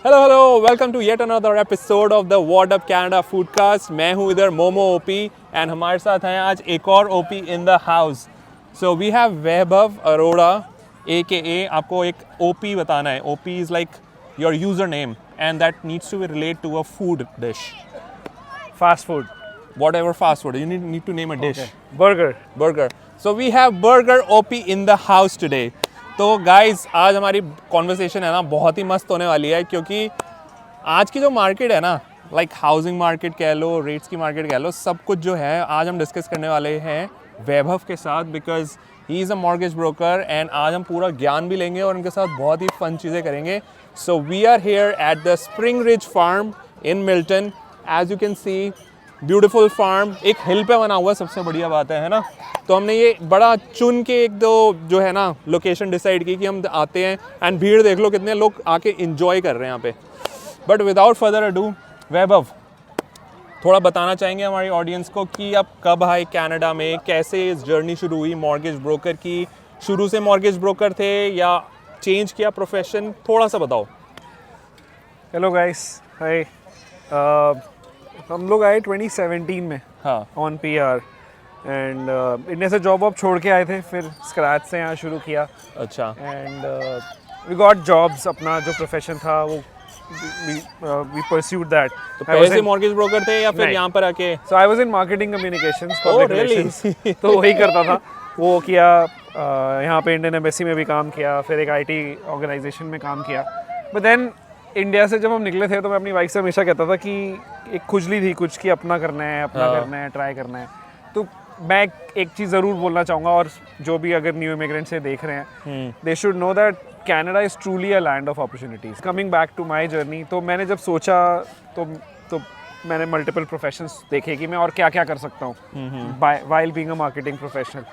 Hello welcome to yet another episode of the what up Canada foodcast. मैं हूँ इधर momo OP and हमारे साथ हैं आज एक और OP in the house. So we have Vaibhav Arora ए आपको एक ओपी बताना है। OP is like your user name and that needs to be relate to a food dish, Fast food. whatever fast food, you need to name a dish. Burger. So we have Burger OP in the house today. तो guys आज हमारी conversation है ना बहुत ही मस्त होने वाली है, क्योंकि आज की जो मार्केट है ना, लाइक हाउसिंग मार्केट कह लो, रेट्स की मार्केट कह लो, सब कुछ जो है आज हम डिस्कस करने वाले हैं वैभव के साथ, because he is a mortgage broker and आज हम पूरा ज्ञान भी लेंगे और उनके साथ बहुत ही फन चीज़ें करेंगे। So we are here at the Spring Ridge Farm in Milton. As you can see beautiful farm एक हिल पे बना हुआ है, सबसे बढ़िया बात है ना। तो हमने ये बड़ा चुन के एक दो जो है ना लोकेशन डिसाइड की कि हम आते हैं, एंड भीड़ देख लो कितने लोग आके इंजॉय कर रहे हैं यहाँ पे। बट विदाउट फर्दर अडू, वैभव थोड़ा बताना चाहेंगे हमारी ऑडियंस को कि आप कब आए कनाडा में, कैसे इस जर्नी शुरू हुई मॉर्गेज ब्रोकर की? शुरू से मॉर्गेज ब्रोकर थे या चेंज किया प्रोफेशन? थोड़ा सा बताओ। हेलो गाइस, हाय। हम लोग आए 2017 में हाँ ऑन पीआर एंड इंडिया से जॉब वॉब छोड़ के आए थे, फिर स्क्रैच से यहाँ शुरू किया अच्छा। And we got jobs. अपना जो प्रोफेशन था वो वी परस्यूड दैट। तो पहले से मॉर्गेज ब्रोकर थे या फिर नहीं। यहाँ पर आके? So I was in marketing communications, Oh, public really? Relations. तो वही करता था, वो किया। यहाँ पे इंडियन एम्बेसी में भी काम किया, फिर एक आईटी ऑर्गेनाइजेशन में काम किया। बट देन इंडिया से जब हम निकले थे तो मैं अपनी वाइफ से हमेशा कहता था कि एक खुजली थी कुछ कि अपना करना है, अपना करना है, ट्राई करना है। तो मैं एक चीज़ ज़रूर बोलना चाहूँगा, और जो भी अगर न्यू इमिग्रेंट से देख रहे हैं, they should know that Canada is truly a land of opportunities. Coming back to my journey, तो मैंने जब सोचा तो मैंने मल्टीपल प्रोफेशंस देखे कि मैं और क्या क्या कर सकता हूँ while being a marketing professional.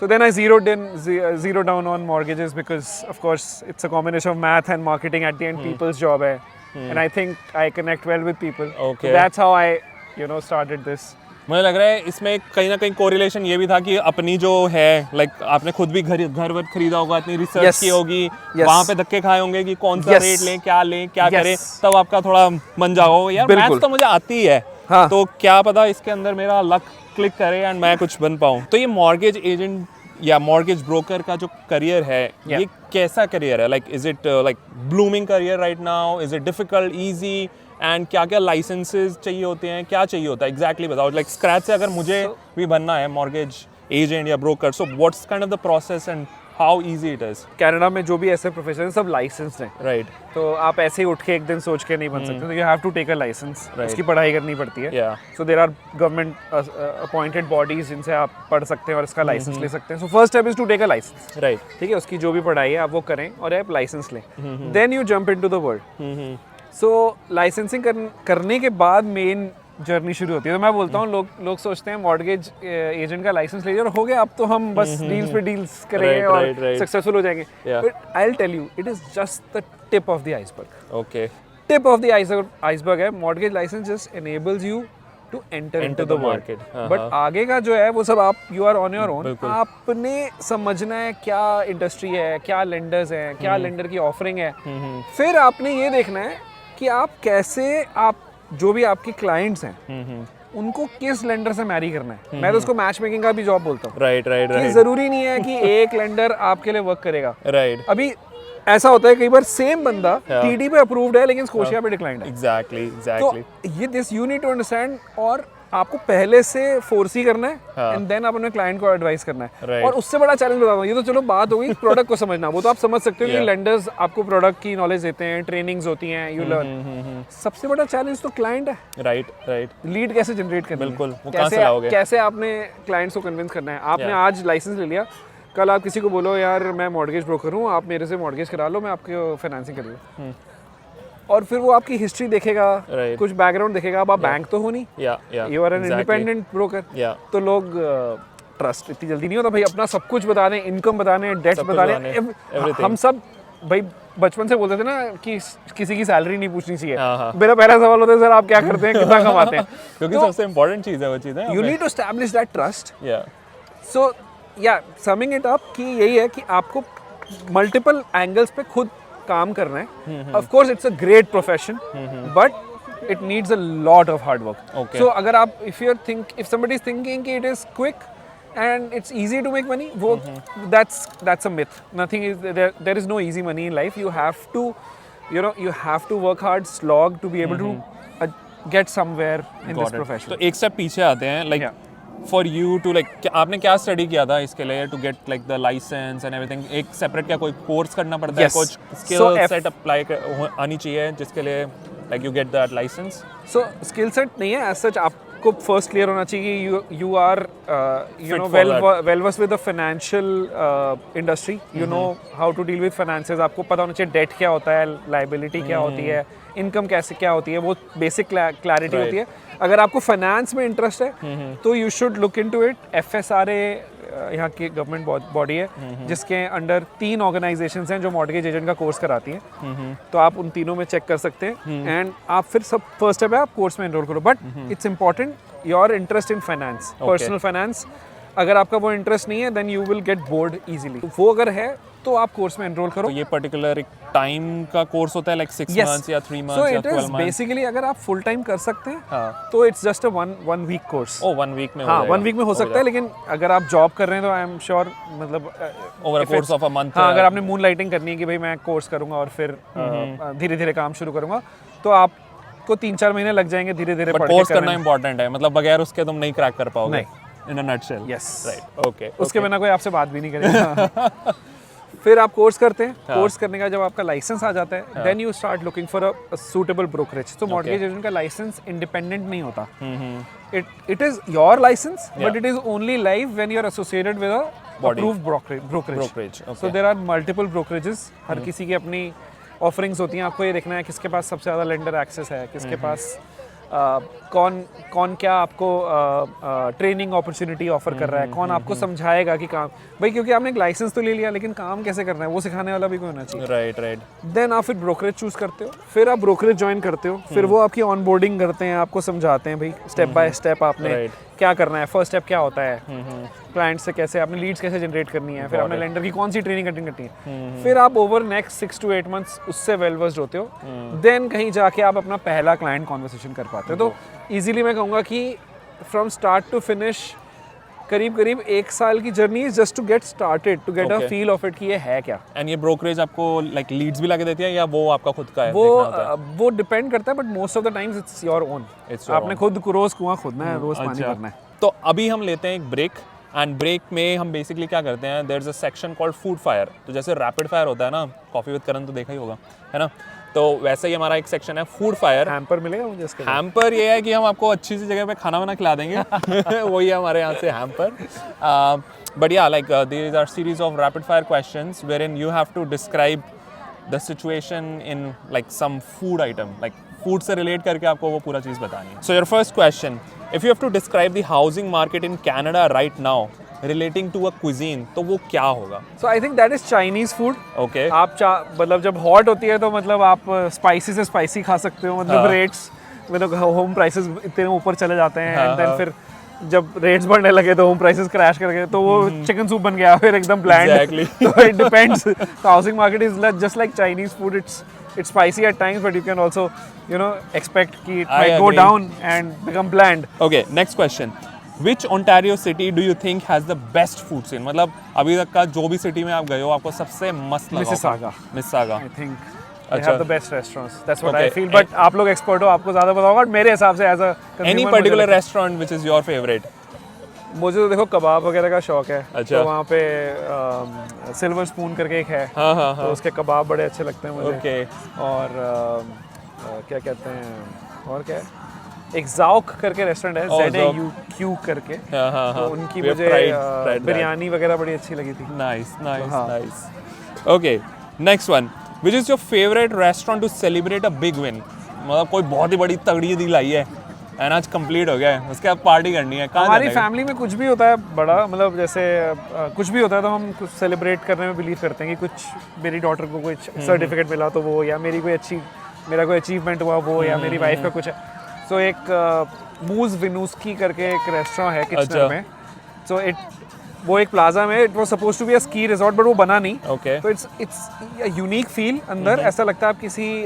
So then I zeroed down on mortgages because of course it's a combination of math and marketing. At the end, people's job है, and I think I connect well with people. Okay. So that's how I started this. मुझे लग रहा है इसमें कहीं ना कहीं correlation ये भी था कि अपनी जो है लाइक आपने खुद भी घर वर खरीदा होगा, इतनी रिसर्च Yes. की होगी, Yes. वहाँ पे धक्के खाए होंगे कि कौन सा Yes. रेट लें, क्या Yes. करें, तब आपका थोड़ा मन जागा होगा यार बिल्कुल। मैथ्स तो मुझे आती ही है। हाँ। तो क्या पता इसके अंदर मेरा लक क्लिक करे एंड मैं कुछ बन पाऊँ। तो ये मॉर्गेज एजेंट या मॉर्गेज ब्रोकर का जो करियर है, ये कैसा करियर है? Like is it like blooming career right now? Is it difficult, easy? And क्या क्या लाइसेंसेज चाहिए होते हैं, क्या चाहिए होता है एग्जैक्टली बताओ। लाइक स्क्रैच से अगर मुझे भी बनना है मॉर्गेज एजेंट या broker, so what's kind of the process and how easy it is? Canada में जो भी ऐसे प्रोफेशन है सब लाइसेंस्ड हैं, राइट। तो आप ऐसे ही उठ के एक दिन सोच के नहीं बन सकते। तो you have to take a licence, उसकी पढ़ाई करनी पड़ती है। Yeah. So there are government appointed bodies जिनसे आप पढ़ सकते हैं और इसका लाइसेंस ले सकते हैं। So first step is to take a licence. Right. ठीक है, उसकी जो भी पढ़ाई है आप वो करें और आप लाइसेंस लें, then you jump into the world. So licensing करने के बाद मेन जर्नी शुरू होती है। तो मैं बोलता हूँ लोग सोचते हैं मॉर्गेज एजेंट का लाइसेंस ले लिया और हो गया, अब तो हम बस डील्स पे डील्स करेंगे और सक्सेसफुल हो जाएंगे। But I will tell you, it is just the tip of the iceberg. Okay. Tip of the iceberg है। Mortgage licence just enables you to enter into the market, but आगे का जो है वो सब आप you are on your own. आपने समझना है क्या इंडस्ट्री है, क्या लेंडर्स हैं, क्या लेंडर की ऑफरिंग है। फिर आपने ये देखना है कि आप कैसे, आप जो भी आपके क्लाइंट्स हैं उनको किस लेंडर से मैरी करना है। मैं तो उसको मैच मेकिंग का भी जॉब बोलता हूँ। राइट राइट कि राइट। जरूरी नहीं है कि एक लेंडर आपके लिए वर्क करेगा। राइट। अभी ऐसा होता है कई बार सेम बंदा टीडी पे अप्रूव्ड है लेकिन स्कोशिया पे डिक्लाइंड है। एग्जैक्टली तो एग्जैक्टली। ये this you need to understand, और आपको पहले से फोर्सी करना है एंड देन आप अपने क्लाइंट को एडवाइस करना है। Right. और उससे बड़ा चैलेंज बताता हूँ, ये तो चलो बात हो गई प्रोडक्ट को समझना, वो तो आप समझ सकते हो कि लेंडर्स आपको प्रोडक्ट की नॉलेज देते हैं, ट्रेनिंग्स होती हैं, यू लर्न। सबसे बड़ा चैलेंज तो क्लाइंट है। Right right. लीड कैसे जनरेट करनी है, बिल्कुल, वो कहाँ से लाओगे? कैसे आपने क्लाइंट्स को कन्विंस करना है। आपने आज लाइसेंस ले लिया, कल आप किसी को बोलो यार मैं मॉर्गेज ब्रोकर हूँ, आप मेरे से मॉर्गेज करा लो, मैं आपके फाइनेंसिंग कर लूँ। और फिर वो आपकी हिस्ट्री देखेगा, कुछ बैकग्राउंड देखेगा। अब आप बैंक तो हो नहीं, you are an independent broker. तो लोग ट्रस्ट इतनी जल्दी नहीं होता भाई, अपना सब कुछ बता दें, इनकम बता दें, डेट्स बता दें। हम सब भाई बचपन से बोलते थे ना कि किसी की सैलरी नहीं पूछनी चाहिए। मेरा पहला सवाल होता है सर आप क्या करते हैं, कितना कमाते हैं, क्योंकि सबसे इंपॉर्टेंट चीज है वो चीज है। You need to establish that trust. So yeah something it up कि यही है कि आपको मल्टीपल एंगल्स पे खुद काम करना है, of course it's a great profession, but it needs a lot of hard work. Okay. सो अगर आप if somebody is thinking कि it is quick and it's easy to make money, वो that's a myth. Nothing is there is no easy money in life. You have to, you have to work hard, slog to be able to get somewhere in this profession. तो एक step पीछे आते हैं, like for you to like आपने क्या study किया था इसके लिए to get like the licence and everything? एक सेपरेट क्या कोई कोर्स करना पड़ता है, Yes. कुछ स्किल सेट अप्लाई आनी चाहिए जिसके लिए like you get that licence? So skill set नहीं है एज सच. आपको फर्स्ट क्लियर होना चाहिए कि you are well versed with the financial industry. You know how to deal with finances. आपको पता होना चाहिए डेट क्या होता है, लाइबिलिटी क्या होती है, इनकम कैसे क्या होती है, वो बेसिक क्लैरिटी होती है. अगर आपको फाइनेंस में इंटरेस्ट है तो you should look into it. FSRA यहाँ की गवर्नमेंट बॉडी है जिसके अंडर 3 ऑर्गेनाइजेशंस हैं जो मॉर्गेज एजेंट का कोर्स कराती हैं. तो आप उन तीनों में चेक कर सकते हैं एंड आप फिर सब फर्स्ट स्टेप है आप कोर्स में एनरोल करो. But it's important your interest in finance, personal finance. अगर आपका वो इंटरेस्ट नहीं है then you will get bored easily. वो अगर है तो आप कोर्स में एनरोल करो. तो ये पर्टिकुलर एक टाइम का कोर्स होता है, लाइक 6 मंथ्स या 3 मंथ्स या 12 मंथ्स? बेसिकली अगर आप फुल टाइम कर सकते हैं हाँ. तो it's just a one week course. Oh 1 week में? हाँ 1 वीक में हो सकता है, लेकिन अगर आप जॉब कर रहे हैं तो आई एम श्योर मतलब over a course of a month. हाँ, अगर आपने मून लाइटिंग करनी है कि भाई मैं कोर्स करूंगा और फिर धीरे धीरे काम शुरू करूंगा तो आपको 3-4 महीने लग जाएंगे धीरे धीरे. बट कोर्स करना इंपॉर्टेंट है, मतलब बगैर उसके तुम नहीं क्रैक कर पाओगे. नहीं. In a nutshell. Yes. Right. Okay. उसके बिना कोई आपसे बात भी नहीं करेगा. फिर आप कोर्स करते हैं. कोर्स करने का जब आपका लाइसेंस आ जाता है then you start looking for a suitable brokerage. तो मॉर्गेज एजेंट का लाइसेंस इंडिपेंडेंट नहीं होता. It is your licence but it is only live when you are associated with a approved brokerage. So there are multiple brokerages. हर किसी की अपनी offerings होती हैं. आपको ये देखना है किसके पास सबसे ज़्यादा लेंडर एक्सेस है, किसके पास कौन क्या आपको ट्रेनिंग अपॉर्चुनिटी ऑफर कर रहा है, कौन आपको समझाएगा कि काम भाई, क्योंकि आपने एक लाइसेंस तो ले लिया लेकिन काम कैसे करना है वो सिखाने वाला भी कोई होना चाहिए. Right right. देन आप फिर ब्रोकरेज चूज करते हो, फिर आप ब्रोकरेज ज्वाइन करते हो, फिर वो आपकी ऑनबोर्डिंग करते हैं, आपको समझाते हैं भाई स्टेप बाय स्टेप आपने क्या करना है. फर्स्ट स्टेप क्या होता है, क्लाइंट से कैसे आपने लीड्स कैसे जनरेट करनी है, फिर आपने लेंडर की कौन सी ट्रेनिंग अटेंड करनी है. फिर आप ओवर नेक्स्ट 6 to 8 मंथ्स उससे वेल वर्स्ड होते हो. देन कहीं जाके आप अपना पहला क्लाइंट कॉन्वर्सेशन कर पाते हो. तो इजीली मैं कहूँगा कि फ्रॉम स्टार्ट टू फिनिश करीब 1 साल की journey is just to get started, to get a feel of it कि ये है क्या. एंड ये ब्रोकरेज आपको लाइक लीड्स भी लाके देती है या वो आपका खुद का है? वो डिपेंड करता है, but most of the times it's your own. आपने खुद रोज कुआं खोदना है, रोज पानी भरना है. तो अभी हम लेते हैं एक ब्रेक, एंड ब्रेक में हम बेसिकली क्या करते हैं, there is a section called food fire. तो जैसे रैपिड फायर होता है ना, कॉफी विद करण तो देखा ही होगा, है ना? तो वैसे ही हमारा एक सेक्शन है फूड फायर. हैम्पर मिलेगा मुझे इसके? हैम्पर ये है कि हम आपको अच्छी सी जगह पे खाना वाना खिला देंगे. वही है हमारे यहाँ से hamper. But yeah like these are series of rapid fire questions where in you have to describe the situation in like some food item, like food से रिलेट करके आपको वो पूरा चीज़ बतानी है. So your first question, if you have to describe the housing market in Canada right now relating to a cuisine, तो वो क्या होगा? So I think that is Chinese food. Okay. आप मतलब जब हॉट होती है तो मतलब आप स्पाइसी से स्पाइसी खा सकते हो. मतलब रेट्स मतलब होम प्राइसेस इतने ऊपर चले जाते हैं एंड देन फिर जब रेट्स बढ़ने लगे तो होम प्राइसेस क्रैश कर गए तो वो चिकन सूप बन गया फिर एकदम ब्लैंड. Exactly. तो it depends. The housing market is just like Chinese food. It's spicy at times, but you can also, expect कि it might go down and become bland. Okay, next question. Which Ontario city do you think has the best food scene? मतलब अभी तक का जो भी city में आप गए हो आपको सबसे मस्त लगा? Mississauga. I think they have the best restaurants. That's what I feel. But आप लोग expert हो, आपको ज़्यादा पता होगा. मेरे हिसाब से as a consumer, any particular restaurant which is your favorite? मुझे तो देखो कबाब वगैरह का शौक है. अच्छा. तो वहाँ पे सिल्वर स्पून करके एक है. हाँ. तो उसके कबाब बड़े अच्छे लगते हैं मुझे. Okay. और क्या कहते हैं और क्या है, एक ज़ाउक करके रेस्टोरेंट है, ZAUQ करके. हाँ. तो उनकी मुझे बिरयानी वगैरह बड़ी अच्छी लगी थी. Nice. Okay, next one. Which is your favorite restaurant to celebrate a big win? मतलब कोई बहुत ही बड़ी तगड़ी डील आई है एंड आज कंप्लीट हो गया है, उसके बाद पार्टी करनी है. हमारी फैमिली में कुछ भी होता है बड़ा, मतलब जैसे कुछ भी होता है तो हम कुछ सेलिब्रेट करने में बिलीव करते हैं कि कुछ मेरी डॉटर को कुछ सर्टिफिकेट मिला तो वो, या मेरा कोई अचीवमेंट हुआ वो, या मेरी वाइफ का कुछ है. सो एक मूज विनूस्की करके एक रेस्टोरेंट है किचनर में. सो वो एक प्लाजा में, it was suppose to be a ski resort but वो बना नहीं। Okay. तो इट्स अ यूनिक फील अंदर, ऐसा लगता है आप किसी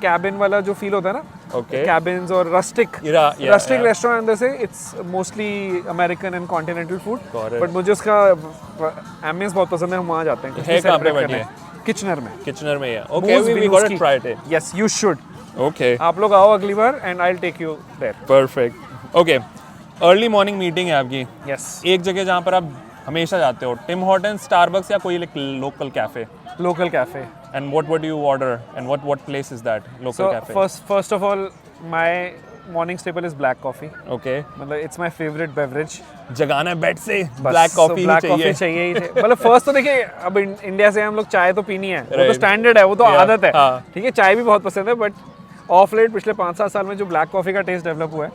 कैबिन वाला जो फील होता है ना, Okay. कैबिन्स और रस्टिक Yeah, yeah. रेस्टोरेंट अंदर से, it's mostly American and continental food. Correct. But मुझे उसका एम्बियंस बहुत पसंद है, हम वहाँ जाते हैं। है कहाँ पे बढ़िया? किचनर में। किचनर में ही है। Okay, we got to try it. Yes you should. Okay. आप लोग आओ अगली बार and I will take you there. Perfect. Okay. Early morning meeting है आपकी, यस। एक जगह जहाँ पर आप हमेशा जाते हो, टिम हॉर्टन, स्टारबक्स या कोई local cafe? Local cafe. And what would you order and what place is that local So cafe? first of all, my morning staple is black coffee. Okay. मतलब it's my favorite beverage. जगाना है bed से, बस, black so coffee black चाहिए। coffee चाहिए ही चाहिए। मतलब first तो देखिए, अब इंडिया से हम लोग चाय तो पीनी है, वो तो Right. स्टैंडर्ड है, वो तो Yeah, आदत है। हाँ। ठीक है, चाय भी बहुत पसंद है, बट ऑफ लेट पिछले 5-7 साल में जो ब्लैक कॉफी का टेस्ट डेवलप हुआ है,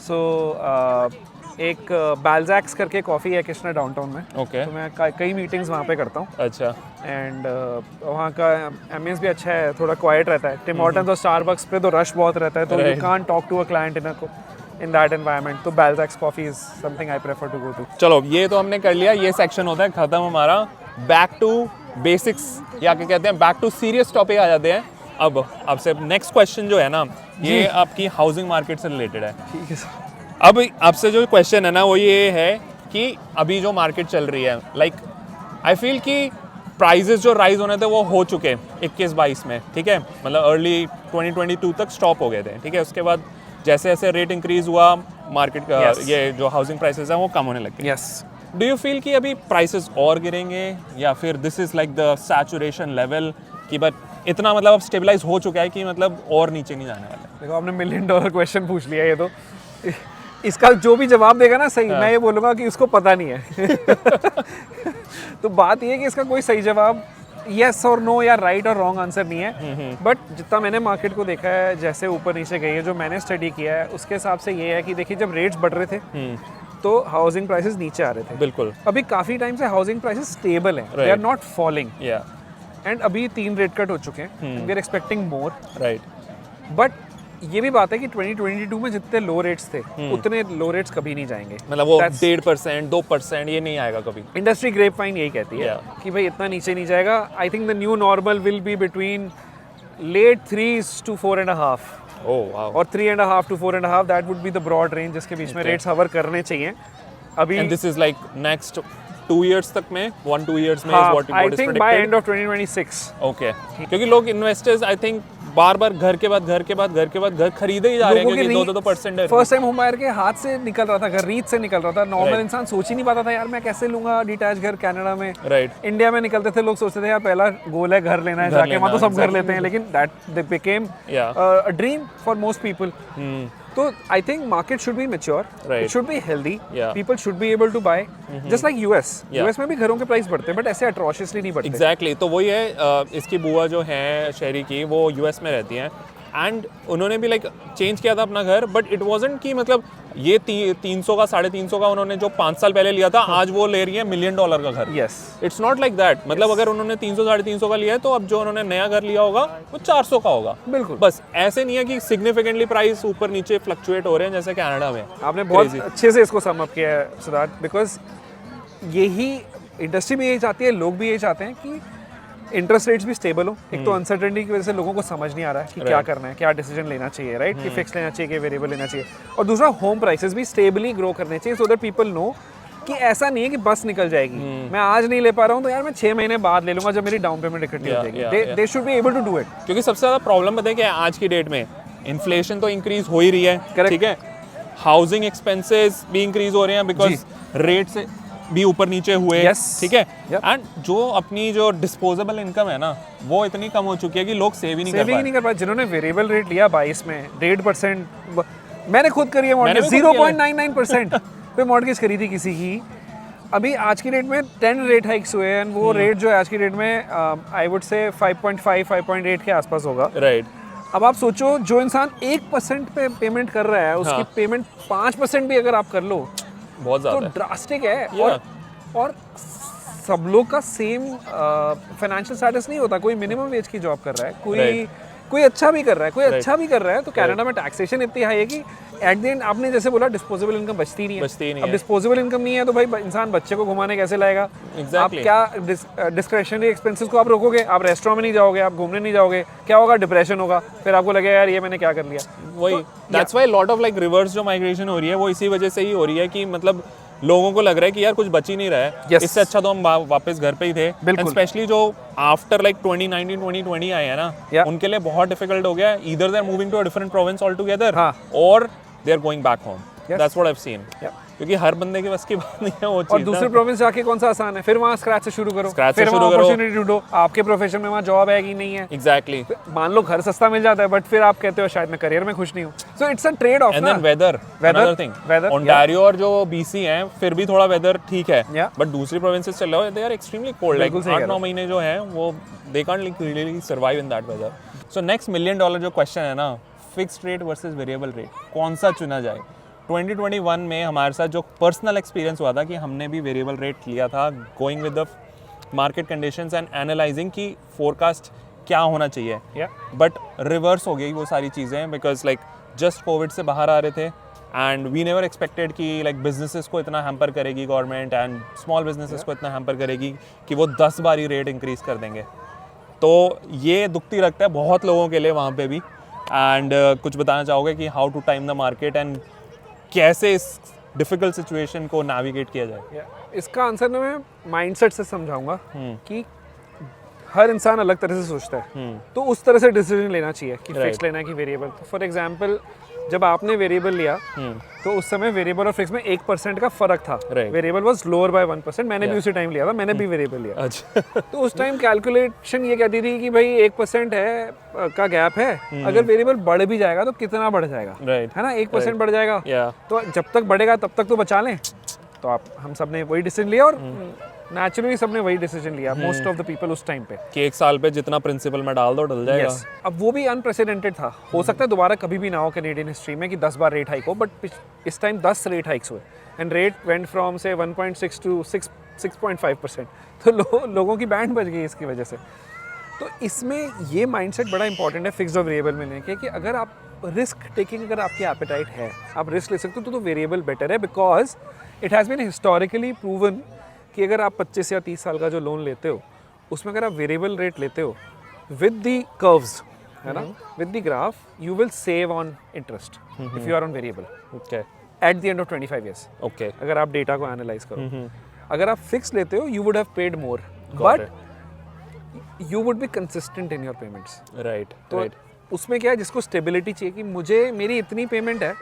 सो एक बैल्जैक्स करके कॉफ़ी है किशनर डाउनटाउन में। Okay. तो मैं कई मीटिंग्स वहाँ पे करता हूँ, अच्छा। एंड वहाँ का एम्बियंस भी अच्छा है, थोड़ा क्वाइट रहता है। टिम हॉर्टन्स और स्टारबक्स पे तो रश बहुत रहता है, तो you Right. Can't talk to a client in that environment. तो Balzac's coffee is something I prefer to go to. चलो ये तो हमने कर लिया, ये सेक्शन होता है खत्म हमारा। बैक टू बेसिक्स या क्या कहते हैं, बैक टू सीरियस टॉपिक आ जाते हैं। अब आपसे नेक्स्ट क्वेश्चन जो है ना, ये आपकी हाउसिंग मार्केट से रिलेटेड है। ठीक है सर। अब आपसे जो क्वेश्चन है ना, वो ये है कि अभी जो मार्केट चल रही है, लाइक आई फील कि प्राइजेस जो राइज होने थे वो हो चुके 21-22 में, ठीक है, मतलब अर्ली 2022 तक स्टॉप हो गए थे, ठीक है। उसके बाद जैसे जैसे रेट इंक्रीज हुआ, मार्केट का Yes. ये जो हाउसिंग प्राइसेस हैं वो कम होने लगे। यस। डू यू फील कि अभी प्राइसेस और गिरेंगे, या फिर this is like the saturation level कि बट इतना मतलब अब स्टेबलाइज हो चुका है कि मतलब और नीचे नहीं जाने वाला? देखो, आपने $1 मिलियन क्वेश्चन पूछ लिया। ये तो इसका जो भी जवाब देगा ना सही, मैं ये बोलूँगा कि उसको पता नहीं है। तो बात ये है कि इसका कोई सही जवाब यस और नो या राइट और रॉन्ग आंसर नहीं है। बट जितना मैंने मार्केट को देखा है, जैसे ऊपर नीचे गई है, जो मैंने स्टडी किया है, उसके हिसाब से ये है कि देखिए, जब रेट्स बढ़ रहे थे तो हाउसिंग प्राइसेस नीचे आ रहे थे। बिल्कुल। अभी काफ़ी टाइम से हाउसिंग प्राइसेस स्टेबल हैं, they are Right. Not falling. या एंड अभी 3 रेट कट हो चुके हैं, we are expecting more. Right. But ये भी बात है कि 2022 में जितने लो रेट्स थे, उतने लो रेट्स कभी नहीं जाएंगे। मतलब वो That's- 1.5%, 2% ये नहीं आएगा कभी। इंडस्ट्री ग्रेपवाइन यही कहती है Yeah. कि भाई इतना नीचे नहीं जाएगा। I think the new normal will be between late 3s to 4.5, oh wow. और 3.5 to 4.5, that would be the broad range जिसके बीच में Okay. रेट्स हवर करने चाहिए अभी। And this is like next 2 years तक में, 1-2 years में हाँ, what I is think by predicted? End of 2026। Okay, क्योंकि लोग इन्वेस्टर्स आई थिंक बार बार घर के बाद घर खरीदे ही जा रहे हैं, क्योंकि 2% फर्स्ट टाइम होम बायर के हाथ से निकल रहा था घर, रीच से निकल रहा था। Normal Right. इंसान सोच ही नहीं पाता था, यार मैं कैसे लूंगा डिटैच घर कनाडा में। राइट। इंडिया में निकलते थे, लोग सोचते थे यार पहला गोल है घर लेना है, घर जाके वहाँ तो लेना, सब घर लेते हैं, लेकिन that became Yeah. A dream for most people. तो I think market should be mature, Right. It should be healthy, Yeah. People should be able to buy, just like US. Yeah. US में भी घरों के price बढ़ते हैं, but ऐसे अट्रोशियसली नहीं बढ़ते। एग्जैक्टली। तो वही है, इसकी बुआ जो है शहरी की, वो यूएस में रहती हैं, एंड उन्होंने भी लाइक चेंज किया था अपना घर, बट इट वाजंट कि मतलब ये 300 का 350 का उन्होंने जो 5 साल पहले लिया था, आज वो ले रही है $1 मिलियन का घर। Yes. It's not like that. मतलब अगर उन्होंने 300-350 का लिया है, तो अब जो उन्होंने नया घर लिया होगा वो 400 का होगा। बिल्कुल। बस ऐसे नहीं है कि सिग्निफिकेंटली प्राइस ऊपर नीचे फ्लक्चुएट हो रहे हैं जैसे कनाडा में। आपने बहुत Crazy. अच्छे से इसको सम अप किया है सिद्धार्थ, बिकॉज यही इंडस्ट्री भी यही चाहती है, लोग भी यही चाहते हैं कि इंटरेस्ट रेट्स भी स्टेबल हो। एक तो अनसर्टेनिटी की वजह से लोगों को समझ नहीं आ रहा है कि क्या करना है, क्या डिसीजन लेना चाहिए, राइट, कि फिक्स लेना चाहिए कि वेरिएबल लेना चाहिए। और दूसरा, होम प्राइसेस भी स्टेबली ग्रो करने चाहिए, सो दैट पीपल नो कि ऐसा नहीं है कि बस निकल जाएगी, मैं आज नहीं ले पा रहा हूँ तो यार मैं 6 महीने बाद ले लूंगा जब मेरी डाउन पेमेंट इकट्ठी हो जाएगी। They should be able to do it. क्योंकि सबसे ज़्यादा प्रॉब्लम पता है क्या है आज की डेट में? इन्फ्लेशन तो इंक्रीज हो ही रही है, Correct. ठीक है, हाउसिंग एक्सपेंसेस भी इंक्रीज हो रहे हैं बिकॉज रेट से भी ऊपर नीचे हुए, Yes. ठीक है, Yep. एंड जो अपनी जो डिस्पोजेबल इनकम है ना, वो इतनी कम हो चुकी है कि लोग सेव ही नहीं कर सेविंग पा नहीं कर पाए। जिन्होंने वेरिएबल रेट लिया 22 में 1.5%, मैंने खुद करी है मैंने मॉर्गेज, भी खुद किया है। 0.99% पे मॉर्गेज करी थी किसी की। अभी आज की डेट में 10 रेट हाइक्स हुए हैं, वो रेट जो है आज की डेट में आई वुड से 5.5-5.8 के आसपास होगा। राइट। अब आप सोचो, जो इंसान 1% पे पेमेंट कर रहा है, उसकी हाँ। पेमेंट 5% भी अगर आप कर लो बहुत तो ज़्यादा है। ड्रास्टिक है। Yeah. और सब लोग का सेम फाइनेंशियल स्टेटस नहीं होता। कोई मिनिमम वेज की जॉब कर रहा है, कोई Right. कोई अच्छा भी कर रहा है तो कनाडा में टैक्सेशन इतनी हाई है कि एट द एंड आपने जैसे बोला डिस्पोजेबल इनकम बचती नहीं है। अब डिस्पोजेबल इनकम नहीं है तो भाई इंसान बच्चे को घुमाने कैसे लाएगा? आप क्या डिस्क्रिशनरी एक्सपेंसेस को आप रोकोगे? आप रेस्टोरेंट में नहीं जाओगे, आप घूमने नहीं जाओगे, क्या होगा? डिप्रेशन होगा, फिर आपको लगेगा यार ये मैंने क्या कर लिया। वही that's why lot of like reverse जो माइग्रेशन हो रही है वो इसी वजह से ही हो रही है कि मतलब लोगों को लग रहा है कि यार कुछ बच ही नहीं रहा है, इससे अच्छा तो हम वापस घर पे ही थे। एंड स्पेशली जो आफ्टर लाइक 2019 2020 आए हैं ना, उनके लिए बहुत डिफिकल्ट हो गया है। Either they are moving to a different province all together और they are going back home. That's what I have seen, क्योंकि हर बंदे की बस की बात नहीं है वो चीज। और दूसरे प्रोविंस जाके कौन सा आसान है? फिर वहाँ स्क्रैच से शुरू करो, फिर वहाँ अपॉर्चुनिटी ढूंढो। आपके प्रोफेशन में वहाँ जॉब है कि नहीं है? एग्जैक्टली। मान लो घर सस्ता मिल जाता है बट फिर आप कहते हो शायद मैं करियर में खुश नहीं हूँ। So it's a trade off. And then weather, another thing, Ontario और जो बीसी हैं फिर भी थोड़ा वेदर ठीक है, बट दूसरी प्रोविंसेस चल रहे हो they are extremely cold. Like 8-9 महीने जो है वो they can't really survive in that weather. So next $1 million जो क्वेश्चन है ना, fixed rate versus variable rate, कौन सा चुना जाए? 2021 में हमारे साथ जो पर्सनल एक्सपीरियंस हुआ था कि हमने भी वेरिएबल रेट लिया था, going with the market conditions and analysing की फोरकास्ट क्या होना चाहिए। बट रिवर्स हो गई वो सारी चीज़ें, बिकॉज लाइक जस्ट कोविड से बाहर आ रहे थे एंड वी नेवर एक्सपेक्टेड कि लाइक बिजनेसेस को इतना हैम्पर करेगी गवर्नमेंट एंड स्मॉल बिजनेसेस को इतना हैम्पर करेगी कि वो 10 बार ही रेट इंक्रीज़ कर देंगे। तो ये दुखती रखता है बहुत लोगों के लिए वहाँ पे भी। एंड कुछ बताना चाहोगे कि how to time the market and कैसे इस डिफिकल्ट सिचुएशन को नेविगेट किया जाए? इसका आंसर ना मैं माइंडसेट से समझाऊंगा कि हर इंसान अलग तरह से सोचता है, तो उस तरह से डिसीजन लेना चाहिए कि फिक्स लेना है कि वेरिएबल। तो फॉर एग्जांपल जब आपने वेरिएबल लिया तो उस समय वेरिएबल और फिक्स में 1% का फर्क था। Variable was lower by 1%। मैंने भी उसी टाइम लिया था, मैंने भी वेरिएबल लिया। अच्छा। तो उस टाइम कैलकुलेशन ये कहती थी कि भाई 1% है का गैप है, अगर वेरिएबल बढ़ भी जाएगा तो कितना बढ़ जाएगा, है ना? 1% बढ़ जाएगा, तो जब तक बढ़ेगा तब तक तो बचा लें। तो हम सब ने वही डिसीजन लिया और नेचुरली सबने वही डिसीजन लिया, मोस्ट ऑफ द पीपल उस टाइम पे, कि 1 साल पे जितना प्रिंसिपल में डाल दो डल जाएगा। अब वो भी अनप्रेसिडेंटेड था, हो सकता है दोबारा कभी भी ना हो कनेडियन हिस्ट्री में कि 10 बार रेट हाइक हो, बट इस टाइम 10 रेट हाइक्स हुए एंड रेट वेंट फ्रॉम से 1.6 टू 6.5%। तो लोगों की बैंड बज गई इसकी वजह से। तो इसमें ये माइंडसेट बड़ा इंपॉर्टेंट है फिक्स्ड और वेरिएबल में लेके, कि अगर आप रिस्क टेकिंग, अगर आपकी एपेटाइट है, आप रिस्क ले सकते हो तो वेरिएबल बेटर है, because it has been historically proven कि अगर आप 25 या 30 साल का जो लोन लेते हो उसमें अगर आप वेरिएबल रेट लेते हो विद द कर्व्स, है ना, with the graph, you will save on interest if you are on variable at the end of 25 years. अगर आप डेटा को एनालाइज करो, अगर आप फिक्स लेते हो you would have paid more but you would be consistent in your payments. तो उसमें क्या है, जिसको स्टेबिलिटी चाहिए कि मुझे मेरी इतनी पेमेंट है,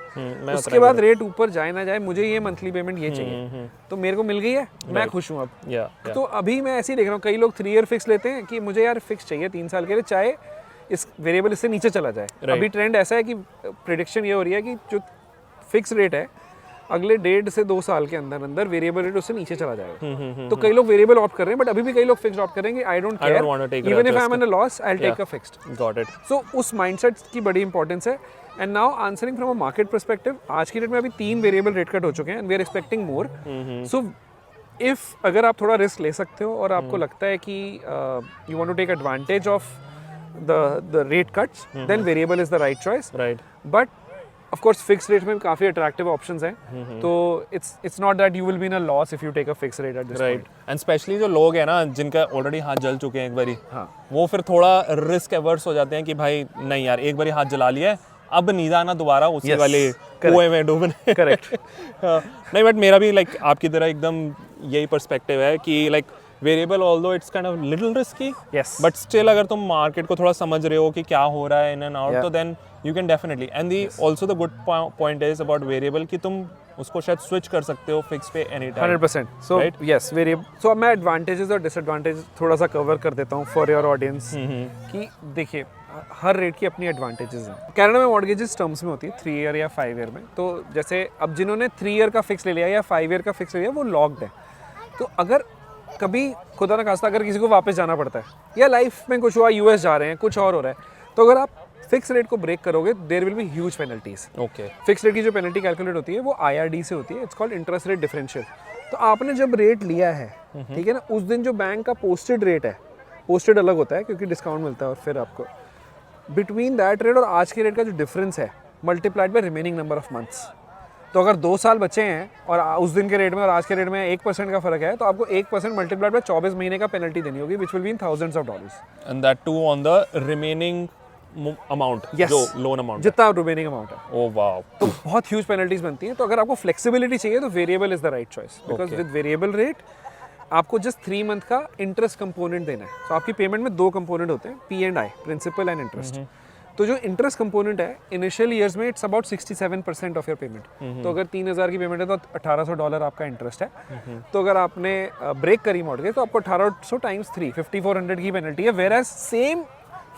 उसके बाद रेट ऊपर जाए ना जाए, मुझे ये मंथली पेमेंट ये चाहिए, तो मेरे को मिल गई है, मैं खुश हूँ अब। तो अभी मैं ऐसे ही देख रहा हूँ, कई लोग 3 ईयर फिक्स लेते हैं कि मुझे यार फिक्स चाहिए 3 साल के लिए, चाहे इस वेरिएबल इससे नीचे चला जाए। अभी ट्रेंड ऐसा है कि प्रेडिक्शन ये हो रही है कि जो फिक्स रेट है अगले 1.5 से 2 साल के अंदर अंदर वेरिएबल रेट उससे नीचे चला जाएगा। तो कई लोग वेरिएबल ऑप्ट कर रहे हैं, बट अभी भी कई लोग फिक्स्ड ऑप्ट करेंगे। I don't care, even if I am in a loss I will take a fixed. Got it. So उस माइंडसेट की बड़ी इंपॉर्टेंस है। And now answering from a market perspective, आज की डेट में अभी 3 वेरिएबल रेट कट हो चुके हैं and we are expecting more. So if अगर आप थोड़ा रिस्क ले सकते हो और आपको लगता है कि you want to take advantage of the rate cuts, then variable is the right choice. But of course fixed rate में काफी attractive options हैं, तो it's not that you will be in a loss if you take a fixed rate at this point. And especially जो लोग हैं ना जिनका already हाथ जल चुके हैं एक बारी, वो फिर थोड़ा रिस्क एवर्स हो जाते हैं कि भाई नहीं यार एक बारी हाथ जला लिया है, अब नहीं जाना दोबारा उसी वाले कुएं में डूबने। करेक्ट। नहीं, बट मेरा भी लाइक आपकी तरह एकदम यही पर्सपेक्टिव है कि like variable although it's kind of little risky, but still अगर तुम मार्केट को थोड़ा समझ रहे हो कि क्या हो रहा है इन एंड आउट, तो then you can definitely. And the also the good point is about variable कि तुम उसको शायद स्विच कर सकते हो फिक्स पे any time. 100%। So yes, variable. So अब मैं एडवांटेजेस और डिसएडवांटेजेस थोड़ा सा कवर कर देता हूँ फॉर योर ऑडियंस कि देखिए हर रेट की अपनी एडवांटेजेस हैं। कनाडा में मॉर्गेजेस टर्म्स में होती है 3 ईयर या 5 ईयर में। तो जैसे अब जिन्होंने 3 ईयर का फिक्स ले लिया या 5 ईयर का फिक्स ले लिया वो लॉक्ड है। तो अगर कभी खुदा ना खास्ता अगर किसी को वापस जाना पड़ता है या लाइफ में कुछ हुआ, यूएस जा रहे हैं, कुछ और हो रहा है, तो अगर आप फिक्स रेट को ब्रेक करोगे there will be huge penalties. Fix rate की जो पेनल्टी कैलकुलेट होती है वो IRD से होती है, it's called interest rate differential. तो आपने जब रेट लिया है, ठीक है ना, उस दिन जो बैंक का पोस्टेड रेट है, पोस्टेड अलग होता है क्योंकि डिस्काउंट मिलता है और फिर आपको बिटवीन दैट रेट और आज के रेट का जो डिफरेंस है multiplied by remaining number of months, तो अगर 2 साल बचे हैं और उस दिन के रेट में और आज के रेट में 1% का फर्क है, तो आपको 1% मल्टीप्लाइड बाय 24 महीने का पेनल्टी देनी होगी, which will be in thousands of dollars, and that too on the remaining amount, Yes. जो लोन अमाउंट, जितना रिमेनिंग अमाउंट है। ओ वाओ, तो बहुत ह्यूज पेनल्टीज बनती हैं। तो अगर आपको फ्लेक्सिबिलिटी चाहिए तो variable is the right choice, because Okay. With variable rate आपको जस्ट 3 मंथ का इंटरेस्ट कंपोनेंट देना है। तो आपकी पेमेंट में 2 कंपोनेंट होते हैं, P&I, प्रिंसिपल एंड इंटरेस्ट। तो जो इंटरेस्ट कंपोनेंट है इनिशियल ईयर्स में it's about 67% of your payment. तो अगर 3000 की पेमेंट है तो $1800 आपका इंटरेस्ट है। तो अगर आपने ब्रेक करी मॉर्गेज तो आपको 1800 टाइम्स 3 5400 की पेनल्टी है। Where as same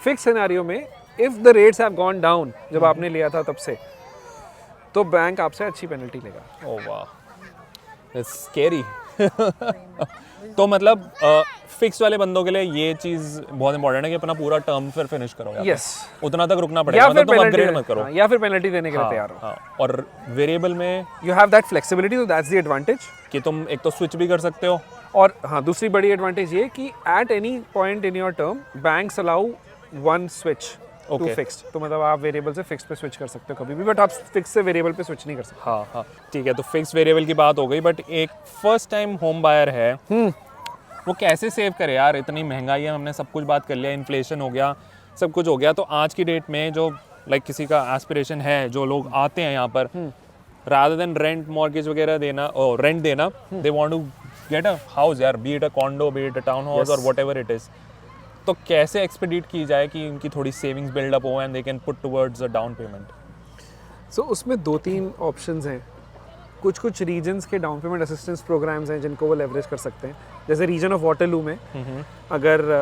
fix scenario में if the rates have gone down, जब आपने लिया था तब से, तो बैंक आपसे अच्छी पेनल्टी लेगा। ओ वाह, इट्स स्कैरी। तो मतलब फिक्स वाले बंदों के लिए ये चीज बहुत इंपॉर्टेंट है कि अपना पूरा टर्म फिर फिनिश करो, यस, उतना तक रुकना पड़ेगा, या फिर मतलब तुम अपग्रेड मत करो, या फिर पेनल्टी देने के लिए तैयार हो। हाँ, और वेरिएबल में यू हैव दैट फ्लेक्सिबिलिटी, तो दैट्स द एडवांटेज कि तुम एक तो स्विच भी कर सकते हो, और हाँ, दूसरी बड़ी एडवांटेज ये कि at any point in your term banks allow one switch to Okay. Fixed. तो मतलब आप वेरिएबल से फिक्स पे स्विच कर सकते हो कभी भी, बट आप फिक्स से वेरिएबल पे स्विच नहीं कर सकते। हाँ हाँ ठीक है। तो फिक्स वेरिएबल की बात हो गई, बट एक फर्स्ट टाइम होम बायर है वो कैसे सेव करे यार? इतनी महंगाई है, हमने सब कुछ बात कर लिया, इन्फ्लेशन हो गया, सब कुछ हो गया। तो आज की डेट में जो लाइक किसी का एस्पिरेशन है, जो लोग आते हैं यहाँ पर, रादर देन रेंट मॉर्गेज वगैरह देना और रेंट देना, they want to get a house यार, be it a condo, be it a town house और वट एवर इट इज़। तो कैसे एक्सपेडिट की जाए कि उनकी थोड़ी सेविंग्स बिल्डअप हो and they can put towards a down payment? So उसमें 2-3 ऑप्शंस हैं। कुछ रीजन्स के डाउन पेमेंट असिस्टेंस प्रोग्राम्स हैं जिनको वो लेवरेज कर सकते हैं। जैसे रीजन ऑफ वाटरलू में अगर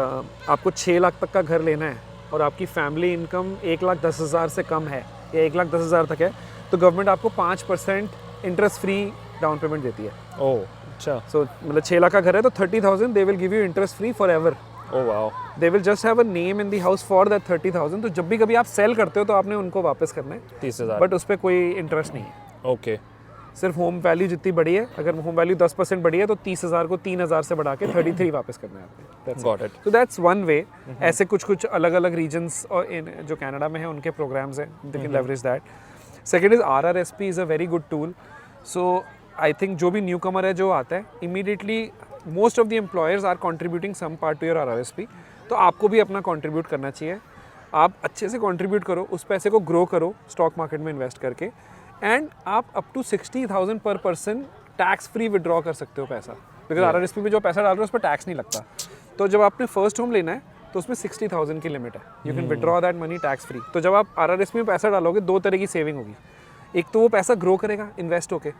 आपको 6 लाख तक का घर लेना है और आपकी फैमिली इनकम 1,10,000 से कम है या 1,10,000 तक है, तो गवर्नमेंट आपको 5% इंटरेस्ट फ्री डाउन पेमेंट देती है। ओह अच्छा। सो मतलब 6 लाख का घर है तो 30,000 they will give you interest free for ever. Oh wow. They will just have a name in the house for that 30,000। तो जब भी कभी आप सेल करते हो तो आपने उनको वापस करना है 30,000, बट उस पर कोई इंटरेस्ट नहीं है। ओके। सिर्फ होम वैल्यू जितनी बड़ी है, अगर होम वैल्यू 10% बड़ी है तो 30,000 को 3,000 से बढ़ा के 33 वापस करना है आपने। Got it. तो दैट्स वन वे। ऐसे कुछ अलग अलग रीजन्स और इन जो कनाडा में है उनके प्रोग्राम्स हैं, they can leverage that. Second is RRSP is a very good tool. So I think जो भी न्यू कमर है जो आता है, immediately most of the employers are contributing some part to your RRSP। तो आपको भी अपना कॉन्ट्रीब्यूट करना चाहिए। आप अच्छे से कॉन्ट्रीब्यूट करो, उस पैसे को ग्रो करो स्टॉक मार्केट में इन्वेस्ट करके, एंड आप अप टू 60,000 पर पर्सन टैक्स फ्री विड्रॉ कर सकते हो पैसा, बिकॉज RRSP में जो पैसा डाल रहे हो उस पर टैक्स नहीं लगता। तो जब आपने फर्स्ट होम लेना है तो उसमें 60,000 की लिमिट है, you can withdraw that money tax free. तो जब आप RRSP में पैसा डालोगे 2 तरह की सेविंग होगी। एक तो वो पैसा ग्रो करेगा इन्वेस्ट होके,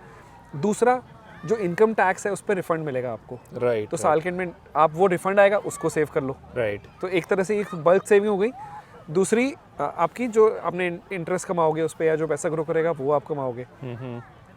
दूसरा जो इनकम टैक्स है उस पर रिफंड मिलेगा आपको। राइट। तो साल के एंड में आप वो रिफंड आएगा उसको सेव कर लो। राइट। तो एक तरह से एक बल्क सेविंग हो गई। दूसरी आपकी जो आपने इंटरेस्ट कमाओगे उस पर या जो पैसा ग्रो करेगा वो आप कमाओगे।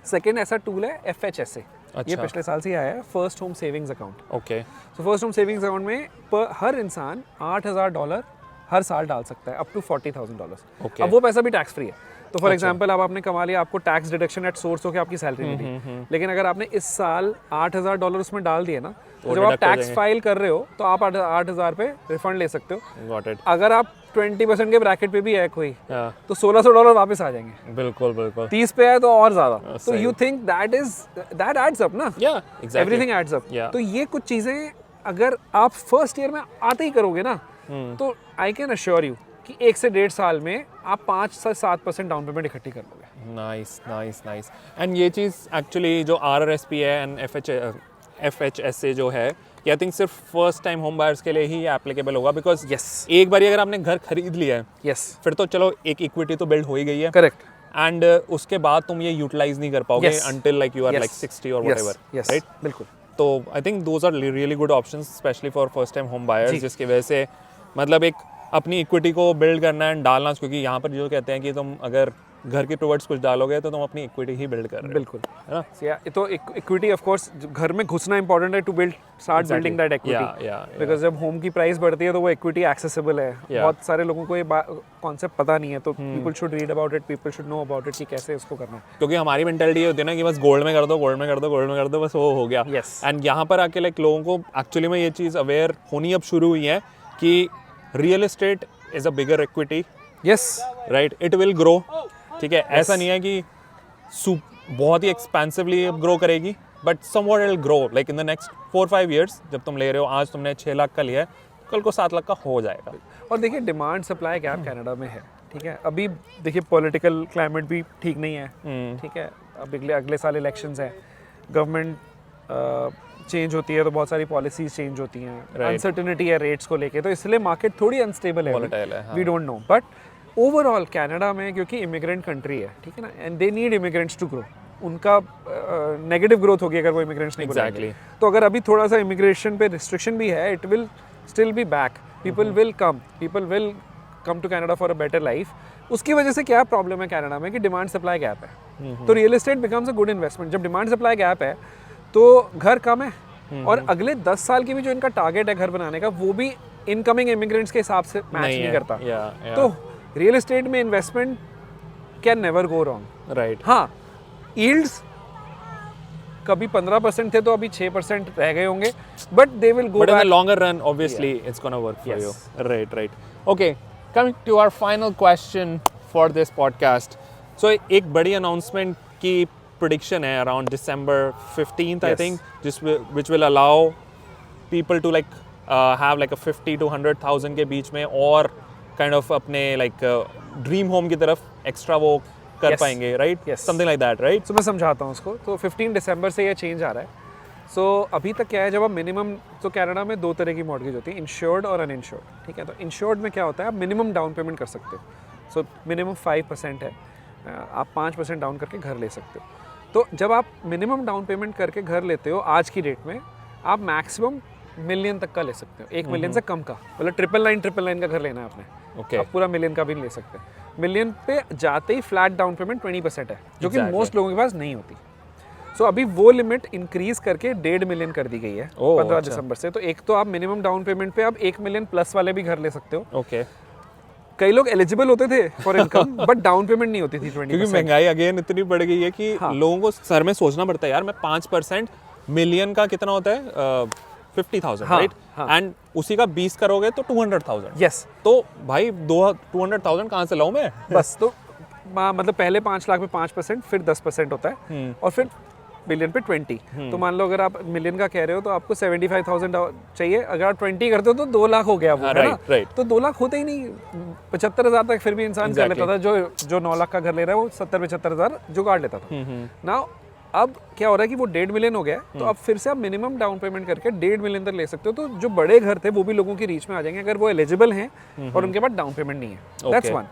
सेकेंड ऐसा टूल है FHSA। ये पिछले साल से आया है, first home savings account. Okay. तो फर्स्ट होम सेविंग्स अकाउंट में हर इंसान $8,000 हर साल डाल सकता है, अप टू $40,000। Okay. अब वो पैसा भी टैक्स फ्री है। तो फॉर एग्जांपल अब आपने कमा लिया, आपको टैक्स डिडक्शन एट सोर्स होकर आपकी सैलरी मिली, लेकिन अगर आपने इस साल $8,000 उसमें डाल दिए ना, तो जब आप टैक्स फाइल कर रहे हो तो आप 8,000 पे रिफंड ले सकते हो। Got it. अगर आप 20% के ब्रैकेट पे भी है कोई, हाँ, तो $1,600 वापस आ जाएंगे। बिल्कुल बिल्कुल। 30 पे है तो और ज्यादा। तो you think that adds up ना? या exactly, everything adds up. Yeah. तो ये कुछ चीजें अगर आप फर्स्ट ईयर में आते ही करोगे ना, तो आई कैन अश्योर यू कि 1 से 1.5 साल में आप 5 से 7% डाउन पेमेंट इकट्ठी कर लोगे। Nice nice nice. एंड ये चीज़ एक्चुअली जो RRSP है एंड FHSA जो है, ये आई थिंक सिर्फ फर्स्ट टाइम होम बायर्स के लिए ही एप्लीकेबल होगा, बिकॉज Yes. एक बार अगर आपने घर खरीद लिया है यस, फिर तो चलो एक इक्विटी तो बिल्ड हो ही गई है, करेक्ट। एंड उसके बाद तुम ये यूटिलाइज नहीं कर पाओगे Yes. Until like you are Yes. Like 60 और व्हाटएवर, यस, राइट? बिल्कुल। तो I think those are really good options specially for first time home buyers, जी। जिसकी वजह से मतलब एक अपनी इक्विटी को बिल्ड करना एंड डालना, क्योंकि यहाँ पर जो कहते हैं कि तुम अगर घर के टुवर्ड्स कुछ डालोगे तो तुम अपनी इक्विटी ही बिल्ड कर रहे हो, बिल्कुल, है ना? ये तो इक्विटी ऑफ कोर्स घर में घुसना इंपॉर्टेंट है to start building that equity, because जब होम की प्राइस बढ़ती है तो वो इक्विटी एक्सेसिबल है। बहुत सारे लोगों को ये कॉन्सेप्ट पता नहीं है, तो people should read about it, people should know about it कि कैसे इसको करना है। क्योंकि हमारी मेंटालिटी ये होती है ना कि बस गोल्ड में कर दो, गोल्ड में कर दो, गोल्ड में कर दो, बस वो हो गया। Yes. एंड यहाँ पर आके लाइक लोगों को एक्चुअली में ये चीज़ अवेयर होनी अब शुरू हुई है कि real estate is a bigger equity yes right, it will grow, ठीक है, ऐसा नहीं है कि बहुत ही एक्सपेंसिवली ग्रो करेगी, but somewhat it will grow like in the next 4-5 years. जब तुम ले रहे हो, आज तुमने 6 लाख का लिया है, कल को 7 लाख का हो जाएगा। और देखिए डिमांड सप्लाई गैप कनाडा में है, ठीक है। अभी देखिए पॉलिटिकल क्लाइमेट भी ठीक नहीं है, ठीक है। अब अगले साल इलेक्शंस हैं, गवर्नमेंट चेंज होती है तो बहुत सारी पॉलिसीज चेंज होती हैं, अनसर्टेनिटी है रेट्स को लेके, तो इसलिए मार्केट थोड़ी अनस्टेबल है, we don't know. But overall Canada में क्योंकि इमिग्रेंट कंट्री है, ठीक है ना, and they need immigrants to grow, उनका नेगेटिव ग्रोथ होगी अगर वो इमिग्रेंट्स नहीं बुलाएंगे। तो अगर अभी थोड़ा सा इमिग्रेशन पे रिस्ट्रिक्शन भी है, it will still be back, people will come to Canada for a better life. उसकी वजह से क्या प्रॉब्लम है कनाडा में कि डिमांड सप्लाई गैप है, तो real estate becomes a good investment. जब डिमांड सप्लाई गैप है तो घर कम है, और अगले 10 साल की भी जो इनका टारगेट है घर बनाने का, वो भी इनकमिंग इमिग्रेंट्स के हिसाब से मैच नहीं करता। तो रियल एस्टेट में investment can never go wrong, right. हाँ, यील्ड्स कभी 15% थे तो अभी 6% रह गए होंगे, but they will go back. But in the longer run obviously it's gonna work for you, right. Okay, coming to our final question for this podcast. So एक बड़ी अनाउंसमेंट की prediction है around December 15th, I think, which will allow people to like have like a 50 to 100,000 के बीच में और kind of अपने like dream home की तरफ extra वो कर पाएंगे, right? Something like that, right? So मैं समझाता हूँ उसको। तो 15 दिसंबर से ये चेंज आ रहा है। So अभी तक क्या है, जब आप मिनिमम, तो कनाडा में 2 तरह की मॉर्गेज होती है, इंश्योर्ड और अनइंश्योर्ड, ठीक है। तो इंश्योर्ड में क्या होता है, आप मिनिमम डाउन पेमेंट कर सकते हो। सो मिनिमम 5% है, आप 5% डाउन करके घर ले सकते हो। तो जब आप मिनिमम डाउन पेमेंट करके घर लेते हो आज की डेट में, आप मैक्सिमम मिलियन तक का ले सकते हो, 1 मिलियन से कम का, मतलब 999 का घर लेना है आपने, आप पूरा मिलियन का भी ले सकते हैं। मिलियन पे जाते ही फ्लैट डाउन पेमेंट 20% है, जो कि मोस्ट लोगों के पास नहीं होती। सो अभी वो लिमिट इंक्रीज करके 1.5 मिलियन कर दी गई है 15 दिसंबर से। तो एक तो आप मिनिमम डाउन पेमेंट पे आप 1 मिलियन प्लस वाले भी घर ले सकते हो। कई लोग एलिजिबल होते थे for income, but down payment नहीं होती थी 20%, क्योंकि महंगाई अगेन इतनी बढ़ गई है कि लोगों को सर में सोचना पड़ता है, यार मैं 5%, मिलियन का कितना होता है 50,000, राइट, एंड उसी का 20 करोगे तो 200,000। यस, तो भाई 200,000 कहाँ से लाऊं मैं? बस, तो मतलब पहले 5 लाख में 5%, फिर 10% होता है, और फिर मिलियन पे 20। तो मान लो अगर आप मिलियन का कह रहे हो तो आपको 75,000 चाहिए, अगर आप 20 करते हो तो 2 लाख हो गया वो, है ना? तो 2 लाख होते ही नहीं, 75,000 तक फिर भी इंसान कर लेता था। जो 9 लाख का घर ले रहा है वो 70-75,000 जुगाड़ लेता था। नाउ अब क्या हो रहा है कि वो 1.5 मिलियन हो गया, तो अब फिर से आप मिनिमम डाउन पेमेंट करके 1.5 मिलियन तक ले सकते हो। तो जो बड़े घर थे वो भी लोगों की रीच में आ जाएंगे अगर वो एलिजिबल हैं और उनके पास डाउन पेमेंट नहीं है। That's one.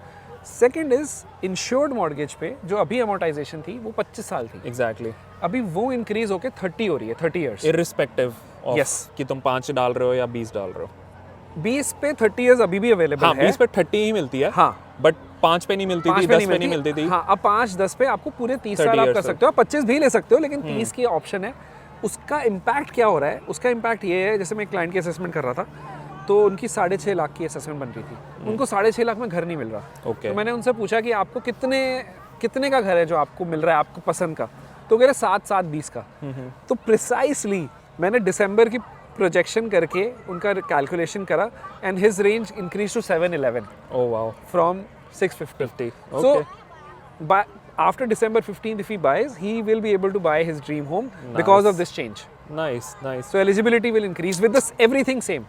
Second is insured mortgage पे जो अभी अमोर्टाइजेशन थी वो 25 साल थी, एग्जैक्टली, अभी वो इंक्रीज होके 30 हो रही है, 30 इयर्स, इररिस्पेक्टिव ऑफ कि तुम 5 डाल रहे हो या 20 डाल रहे हो। 20 पे 30 इयर्स अभी भी अवेलेबल है। 20 पे 30 ही मिलती है, हाँ, बट 5 पे नहीं मिलती थी, 10 पे नहीं मिलती थी। हाँ, अब 5-10 पे आपको पूरे 30 साल आप कर सकते हो, 25 भी ले सकते हो, लेकिन 30 की ऑप्शन है। उसका इम्पैक्ट क्या हो रहा है? उसका इम्पैक्ट ये है, जैसे मैं क्लाइंट की असेसमेंट कर रहा था तो उनकी 6.5 लाख की असेसमेंट बन रही थी, उनको 6.5 लाख में घर नहीं मिल रहा। तो मैंने उनसे पूछा कि आपको कितने का घर है जो आपको मिल रहा है आपको पसंद का? तो कह रहे 7-7-20 का। तो प्रिसाइसली मैंने दिसंबर की प्रोजेक्शन करके उनका कैलकुलेशन करा, and his range increase to 711 from 650। So after December 15th, if he buys, he will be able to buy his dream home because of this change. Nice. So eligibility will increase with this everything same.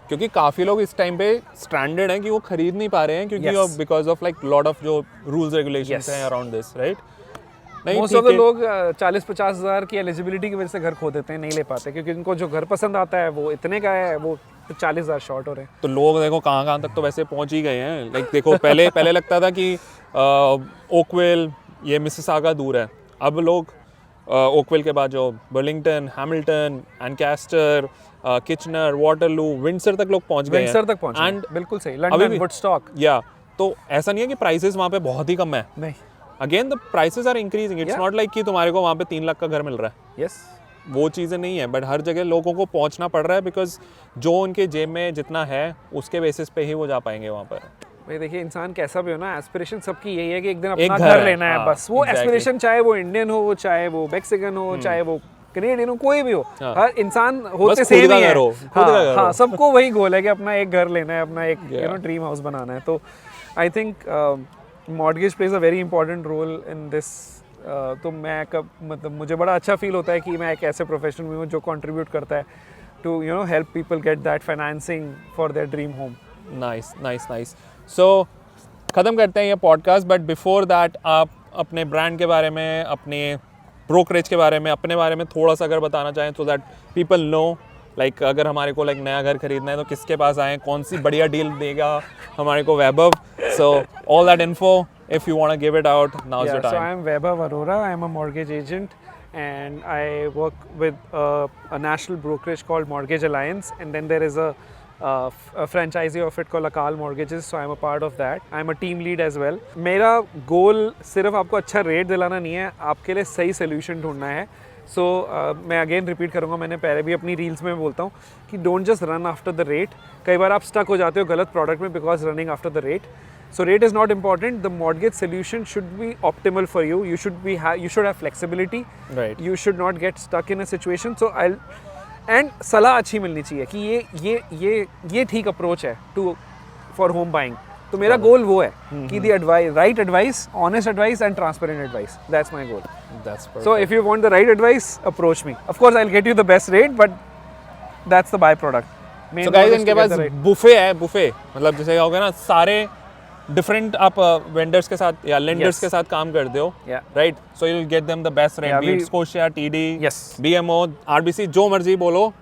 क्योंकि काफी लोग इस time पे stranded हैं कि वो खरीद नहीं पा रहे हैं क्योंकि because of like lot of जो रूल्स रेगुलेशंस हैं around this, right? Most of the लोग 40-50 हज़ार की एलिजिबिलिटी की वजह से घर खो देते हैं, नहीं ले पाते, क्योंकि उनको जो घर पसंद आता है वो इतने का है, वो 40,000 शॉर्ट हो रहे हैं। तो लोग देखो कहाँ तक तो वैसे पहुंच ही गए हैं। लाइक देखो पहले लगता था कि ओकविल ये मिसिसागा दूर है, अब लोग ओकविल के बाद जो Burlington, Hamilton, Ancaster, Kitchener, Waterloo, Windsor तक लोग पहुंच गए हैं। विंडसर तक पहुंचे, एंड बिल्कुल सही, लंदन, वुडस्टॉक, या तो ऐसा नहीं है कि प्राइसेस वहाँ पे बहुत ही कम है, नहीं, again the prices are increasing. It's not like कि तुम्हारे को वहाँ पे 3 लाख का घर मिल रहा है। यस, वो चीज़ें नहीं है, बट हर जगह लोगों को पहुँचना पड़ रहा है बिकॉज जो उनके जेब में जितना है उसके बेसिस पे ही वो जा पाएंगे वहाँ पर। भाई देखिए, इंसान कैसा भी हो ना, एस्पिरेशन सबकी यही है कि एक दिन अपना घर लेना है, बस वो एस्पिरेशन, चाहे वो इंडियन हो, चाहे वो मैक्सिकन हो, चाहे वो कनेडियन हो, कोई भी हो, हर इंसान होते सेम ही है। हाँ, सबको वही गोल है कि अपना एक घर लेना है, अपना एक ड्रीम हाउस बनाना है। तो I think mortgage plays a very important role in this. तो मैं मतलब मुझे बड़ा अच्छा फील होता है कि मैं एक ऐसे प्रोफेशन में हूँ जो कंट्रीब्यूट करता है to help people get that financing for their dream home. Nice. So ख़त्म करते हैं ये पॉडकास्ट, बट बिफोर दैट आप अपने ब्रांड के बारे में, अपने ब्रोकरेज के बारे में, अपने बारे में थोड़ा सा अगर बताना चाहें, so that people know, like अगर हमारे को लाइक नया घर खरीदना है तो किसके पास आएँ, कौन सी बढ़िया डील देगा हमारे को Vaibhav. So all that info, if you want to give it out, now's your time. So I am Vaibhav Arora. I am a mortgage agent and I work with a national brokerage called Mortgage Alliance, and then there is a franchisee of it called Akal Mortgages, so I am a part of that. I am a team lead as well. मेरा goal सिर्फ आपको अच्छा rate दिलाना नहीं है, आपके लिए सही solution ढूंढना है. सो मैं अगेन रिपीट करूँगा, मैंने पहले भी अपनी रील्स में बोलता हूँ कि don't just run after the rate. कई बार आप स्टक हो जाते हो गलत प्रोडक्ट में because running after the rate. So rate is not important. The mortgage solution should be optimal for you. You should have flexibility. Right. You should not get stuck in a situation. So and सलाह अच्छी मिलनी चाहिए कि ये ठीक approach है for home buying. तो मेरा गोल वो है कि the right advice, honest advice and transparent advice. That's my goal. That's perfect. So if you want the right advice, approach me. Of course, I'll get you the best rate, but that's the byproduct. So guys, इनके पास buffet है, buffet मतलब जैसे क्या होगा ना, सारे different आप vendors के साथ या लेंडर्स के साथ काम करते हो, right? So you will get them the best rate, B it Scotia, TD, BMO, RBC, जो मर्जी बोलो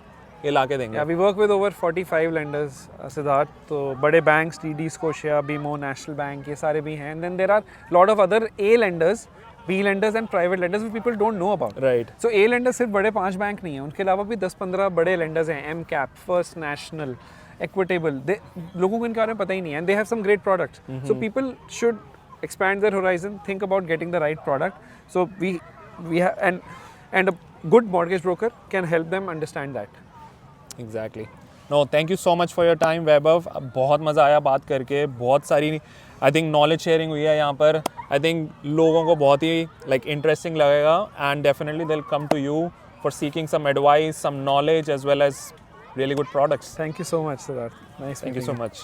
ये ला के देंगे. Yeah, we work with over 45 lenders, Siddharth. तो बड़े banks, TD, Scotia, BMO, National Bank, ये सारे भी हैं. And then there are lot of other A lenders, B lenders and private lenders which people don't know about. Right. So A lenders सिर्फ बड़े 5 bank नहीं हैं, उनके अलावा भी 10-15 बड़े lenders हैं. MCAP, First National, Equitable. लोगों को इनके बारे में पता ही नहीं है. And they have some great products. So people should expand their horizon, think about getting the right product. So we have and a good mortgage broker can help them understand that. Exactly. No, thank you so much for your time, वैभव. बहुत मज़ा आया बात करके, बहुत सारी I think knowledge sharing हुई है यहाँ पर. आई थिंक लोगों को बहुत ही लाइक इंटरेस्टिंग लगेगा, and definitely they will come to you for seeking some advice, some knowledge as well as really good products. Thank you so much, Siddharth. Nice. Thank you so much.